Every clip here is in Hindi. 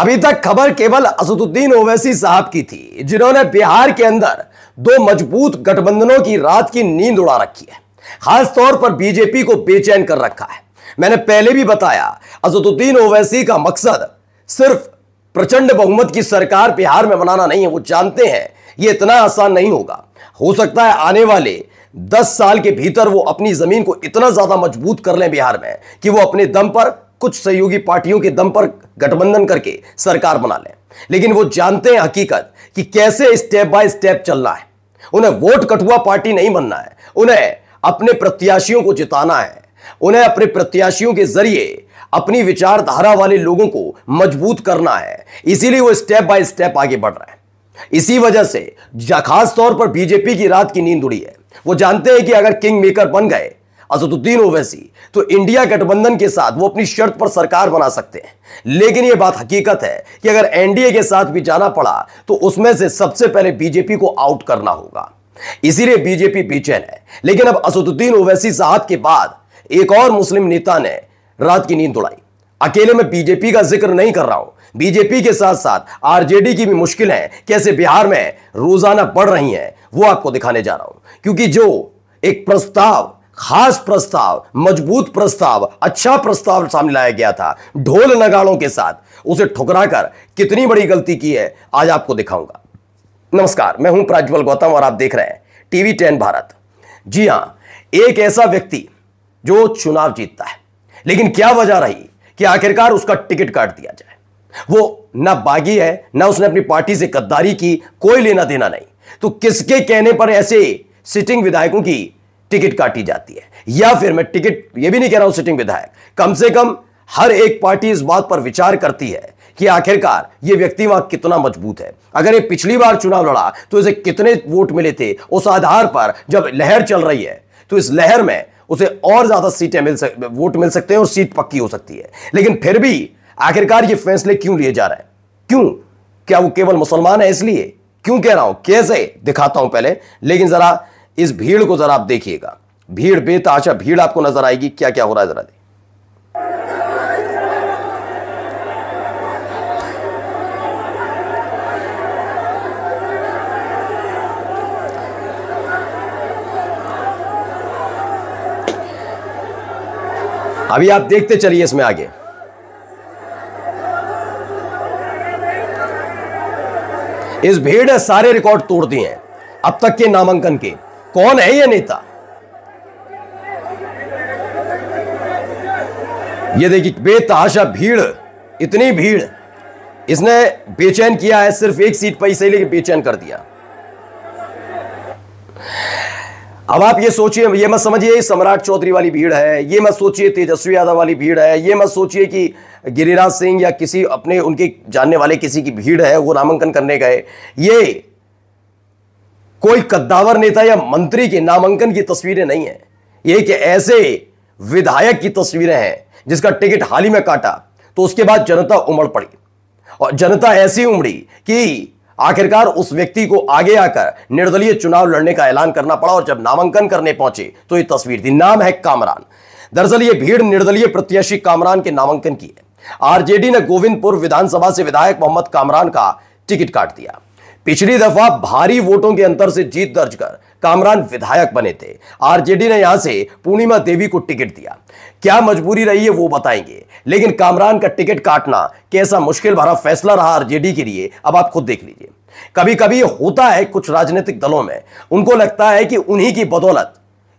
अभी तक खबर केवल असदुद्दीन ओवैसी साहब की थी, जिन्होंने बिहार के अंदर दो मजबूत गठबंधनों की रात की नींद उड़ा रखी है। खासतौर पर बीजेपी को बेचैन कर रखा है। मैंने पहले भी बताया, असदुद्दीन ओवैसी का मकसद सिर्फ प्रचंड बहुमत की सरकार बिहार में बनाना नहीं है। वो जानते हैं ये इतना आसान नहीं होगा। हो सकता है आने वाले 10 साल के भीतर वो अपनी जमीन को इतना ज्यादा मजबूत कर लें बिहार में कि वो अपने दम पर, कुछ सहयोगी पार्टियों के दम पर गठबंधन करके सरकार बना लें। लेकिन वो जानते हैं हकीकत कि कैसे स्टेप बाय स्टेप चलना है। उन्हें वोट कटुआ पार्टी नहीं बनना है, उन्हें अपने प्रत्याशियों को जिताना है। उन्हें अपने प्रत्याशियों के जरिए अपनी विचारधारा वाले लोगों को मजबूत करना है। इसीलिए वो स्टेप बाय स्टेप आगे बढ़ रहे हैं। इसी वजह से खास तौर पर बीजेपी की रात की नींद उड़ी है। वो जानते हैं कि अगर किंग मेकर बन गए असदुद्दीन ओवैसी तो इंडिया गठबंधन के साथ वो अपनी शर्त पर सरकार बना सकते हैं। लेकिन यह बात हकीकत है कि अगर एनडीए के साथ भी जाना पड़ा तो उसमें से सबसे पहले बीजेपी को आउट करना होगा। इसीलिए बीजेपी बेचैन है। लेकिन अब असदुद्दीन ओवैसी साहब के बाद एक और मुस्लिम नेता ने रात की नींद उड़ाई। अकेले में बीजेपी का जिक्र नहीं कर रहा हूं, बीजेपी के साथ साथ आरजेडी की भी मुश्किलें कैसे बिहार में रोजाना बढ़ रही हैं वो आपको दिखाने जा रहा हूं। क्योंकि जो एक प्रस्ताव, खास प्रस्ताव, मजबूत प्रस्ताव, अच्छा प्रस्ताव सामने लाया गया था ढोल नगाड़ों के साथ, उसे ठुकराकर कितनी बड़ी गलती की है आज आपको दिखाऊंगा। नमस्कार, मैं हूं प्रज्वल गौतम और आप देख रहे हैं टीवी 10 भारत। जी हां, एक ऐसा व्यक्ति जो चुनाव जीतता है, लेकिन क्या वजह रही कि आखिरकार उसका टिकट काट दिया जाए। वो ना बागी है, ना उसने अपनी पार्टी से गद्दारी की, कोई लेना देना नहीं। तो किसके कहने पर ऐसे सिटिंग विधायकों की टिकट काटी जाती है? या फिर मैं टिकट ये भी नहीं कह रहा हूं सिटिंग विधायक, कम से कम हर एक पार्टी इस बात पर विचार करती है कि आखिरकार ये व्यक्ति वहां कितना मजबूत है। अगर ये पिछली बार चुनाव लड़ा तो इसे कितने वोट मिले थे, उस आधार पर जब लहर चल रही है तो इस लहर में उसे और ज्यादा सीटें वोट मिल सकते हैं और सीट पक्की हो सकती है। लेकिन फिर भी आखिरकार ये फैसले क्यों लिए जा रहे हैं? क्यों? क्या वो केवल मुसलमान है इसलिए? क्यों कह रहा हूं, कैसे दिखाता हूं पहले। लेकिन जरा इस भीड़ को जरा आप देखिएगा। भीड़, बेतहाशा भीड़ आपको नजर आएगी। क्या क्या हो रहा है जरा देखिए। अभी आप देखते चलिए इसमें आगे। इस भीड़ ने सारे रिकॉर्ड तोड़ दिए हैं अब तक के नामांकन के। कौन है ये नेता? ये देखिए, बेतहाशा भीड़, इतनी भीड़। इसने बेचैन किया है सिर्फ एक सीट पर, इसे लेके बेचैन कर दिया। अब आप ये सोचिए, ये मत समझिए सम्राट चौधरी वाली भीड़ है, ये मत सोचिए तेजस्वी यादव वाली भीड़ है, ये मत सोचिए कि गिरिराज सिंह या किसी अपने उनके जानने वाले किसी की भीड़ है वो नामांकन करने गए। ये कोई कद्दावर नेता या मंत्री के नामांकन की तस्वीरें नहीं है। ये कि ऐसे विधायक की तस्वीरें हैं जिसका टिकट हाल ही में काटा तो उसके बाद जनता उमड़ पड़ी, और जनता ऐसी उमड़ी कि आखिरकार उस व्यक्ति को आगे आकर निर्दलीय चुनाव लड़ने का ऐलान करना पड़ा। और जब नामांकन करने पहुंचे तो ये तस्वीर थी। नाम है कामरान। दरअसल ये भीड़ निर्दलीय प्रत्याशी कामरान के नामांकन की है। आरजेडी ने गोविंदपुर विधानसभा से विधायक मोहम्मद कामरान का टिकट काट दिया। पिछली दफा भारी वोटों के अंतर से जीत दर्ज कर कामरान विधायक बने थे। आरजेडी ने यहां से पूर्णिमा देवी को टिकट दिया। क्या मजबूरी रही है वो बताएंगे, लेकिन कामरान का टिकट काटना कैसा मुश्किल भरा फैसला रहा आरजेडी के लिए, अब आप खुद देख लीजिए। कभी कभी होता है कुछ राजनीतिक दलों में, उनको लगता है कि उन्हीं की बदौलत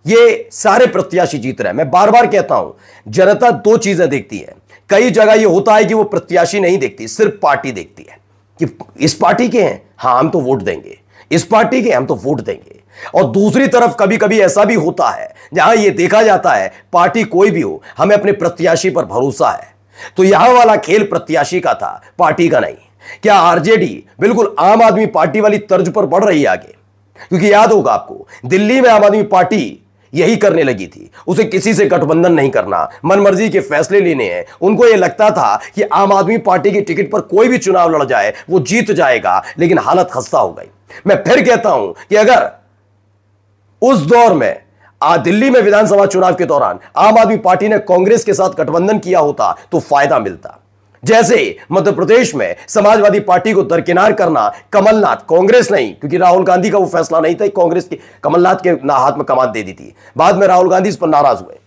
ये सारे प्रत्याशी जीत रहे हैं। मैं बार बार कहता हूं, जनता दो चीजें देखती है। कई जगह ये होता है कि वो प्रत्याशी नहीं देखती, सिर्फ पार्टी देखती है कि इस पार्टी के हैं, हाँ हम तो वोट देंगे, इस पार्टी के हम तो वोट देंगे। और दूसरी तरफ कभी कभी ऐसा भी होता है जहां यह देखा जाता है पार्टी कोई भी हो, हमें अपने प्रत्याशी पर भरोसा है। तो यहां वाला खेल प्रत्याशी का था, पार्टी का नहीं। क्या आरजेडी बिल्कुल आम आदमी पार्टी वाली तर्ज पर बढ़ रही है आगे? क्योंकि याद होगा आपको, दिल्ली में आम आदमी पार्टी यही करने लगी थी। उसे किसी से गठबंधन नहीं करना, मनमर्जी के फैसले लेने हैं। उनको यह लगता था कि आम आदमी पार्टी की टिकट पर कोई भी चुनाव लड़ जाए वो जीत जाएगा। लेकिन हालत खस्ता हो गई। मैं फिर कहता हूं कि अगर उस दौर में दिल्ली में विधानसभा चुनाव के दौरान आम आदमी पार्टी ने कांग्रेस के साथ गठबंधन किया होता तो फायदा मिलता। जैसे मध्य प्रदेश में समाजवादी पार्टी को दरकिनार करना कमलनाथ, कांग्रेस नहीं, क्योंकि राहुल गांधी का वो फैसला नहीं था, कांग्रेस की कमलनाथ के हाथ में कमान दे दी थी। बाद में राहुल गांधी इस पर नाराज हुए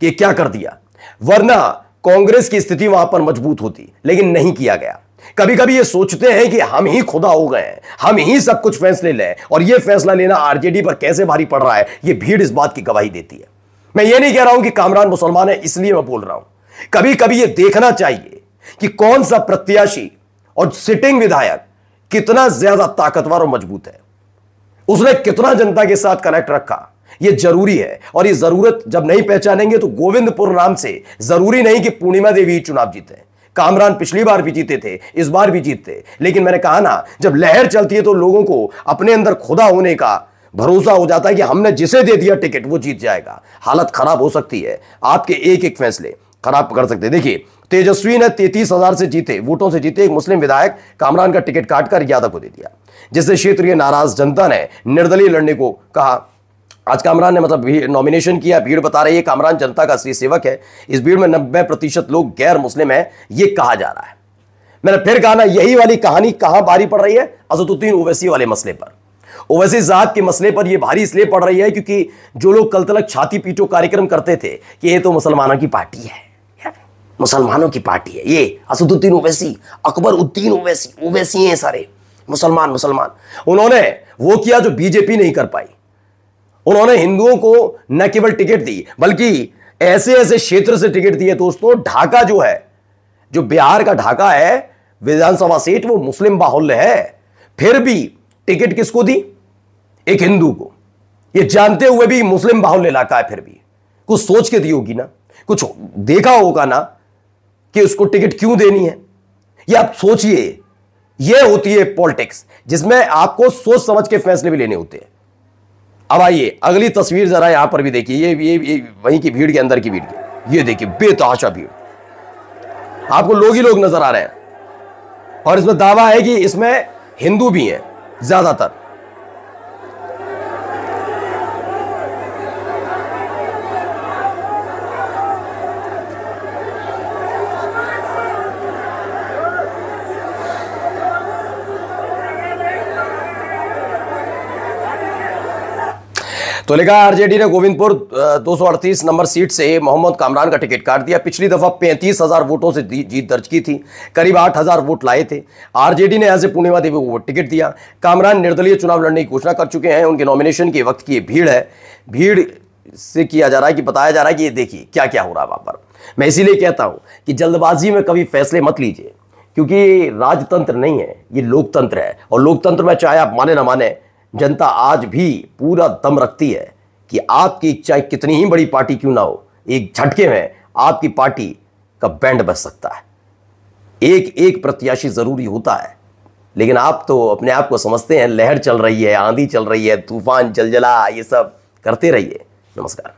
कि क्या कर दिया, वरना कांग्रेस की स्थिति वहां पर मजबूत होती, लेकिन नहीं किया गया। कभी कभी ये सोचते हैं कि हम ही खुदा हो गए हैं, हम ही सब कुछ फैसले लें, और ये फैसला लेना आरजेडी पर कैसे भारी पड़ रहा है, ये भीड़ इस बात की गवाही देती है। मैं ये नहीं कह रहा हूं कि कामरान मुसलमान है, इसलिए मैं बोल रहा हूं, कभी कभी ये देखना चाहिए कि कौन सा प्रत्याशी और सिटिंग विधायक कितना ज्यादा ताकतवर और मजबूत है, उसने कितना जनता के साथ कनेक्ट रखा, यह जरूरी है। और ये जरूरत जब नहीं पहचानेंगे तो गोविंदपुर नाम से जरूरी नहीं कि पूर्णिमा देवी चुनाव जीते। कामरान पिछली बार भी जीते थे, इस बार भी जीतते, लेकिन मैंने कहा ना, जब लहर चलती है तो लोगों को अपने अंदर खुदा होने का भरोसा हो जाता है कि हमने जिसे दे दिया टिकट वो जीत जाएगा। हालत खराब हो सकती है, आपके एक एक फैसले खराब कर सकते हैं। देखिए, तेजस्वी ने 33,000 से जीते वोटों से जीते एक मुस्लिम विधायक कामरान का टिकट काटकर यादव को दे दिया, जिससे क्षेत्रीय नाराज जनता ने निर्दलीय लड़ने को कहा। आज कामरान ने मतलब नॉमिनेशन किया, भीड़ बता रही है कामरान जनता का असली सेवक है। इस भीड़ में 90% लोग गैर मुस्लिम है, ये कहा जा रहा है। मैंने फिर कहा ना, यही वाली कहानी कहां भारी पड़ रही है, असदुद्दीन ओवैसी वाले मसले पर। ओवैसी जात के मसले पर यह भारी इसलिए पड़ रही है क्योंकि जो लोग कल तक छाती पीटो कार्यक्रम करते थे कि ये तो मुसलमानों की पार्टी है, मुसलमानों की पार्टी है, ये असदुद्दीन ओवैसी, अकबर उद्दीन ओवैसी, ओवैसी हैं सारे मुसलमान। उन्होंने वो किया जो बीजेपी नहीं कर पाई। उन्होंने हिंदुओं को न केवल टिकट दी, बल्कि ऐसे ऐसे क्षेत्र से टिकट दिए। दोस्तों, ढाका जो है, जो बिहार का ढाका है विधानसभा सीट, वो मुस्लिम बाहुल्य है, फिर भी टिकट किसको दी? एक हिंदू को। ये जानते हुए भी मुस्लिम बाहुल्य इलाका है, फिर भी कुछ सोच के दी होगी ना, कुछ देखा होगा ना कि उसको टिकट क्यों देनी है। ये आप सोचिए, ये होती है पॉलिटिक्स, जिसमें आपको सोच समझ के फैसले भी लेने होते हैं। अब आइए अगली तस्वीर जरा यहां पर भी देखिए, ये वहीं की भीड़ के अंदर की भीड़ की, ये देखिए बेतहाशा भीड़, आपको लोग ही लोग नजर आ रहे हैं, और इसमें दावा है कि इसमें हिंदू भी हैं ज्यादातर। तो लिखा, आरजेडी ने गोविंदपुर 238 नंबर सीट से मोहम्मद कामरान का टिकट काट दिया। पिछली दफा 35,000 वोटों से जीत दर्ज की थी, करीब 8,000 वोट लाए थे। आरजेडी ने ऐसे पूर्णिमा देवी को टिकट दिया। कामरान निर्दलीय चुनाव लड़ने की घोषणा कर चुके हैं। उनके नॉमिनेशन के वक्त की भीड़ है, भीड़ से किया जा रहा है कि बताया जा रहा है कि ये देखिए क्या क्या हो रहा है वहां पर। मैं इसीलिए कहता हूं कि जल्दबाजी में कभी फैसले मत लीजिए, क्योंकि राजतंत्र नहीं है, ये लोकतंत्र है। और लोकतंत्र में चाहे आप माने ना माने, जनता आज भी पूरा दम रखती है कि आपकी चाहे कितनी ही बड़ी पार्टी क्यों ना हो, एक झटके में आपकी पार्टी का बैंड बज सकता है। एक एक प्रत्याशी जरूरी होता है, लेकिन आप तो अपने आप को समझते हैं लहर चल रही है, आंधी चल रही है, तूफान, जलजला, ये सब करते रहिए। नमस्कार।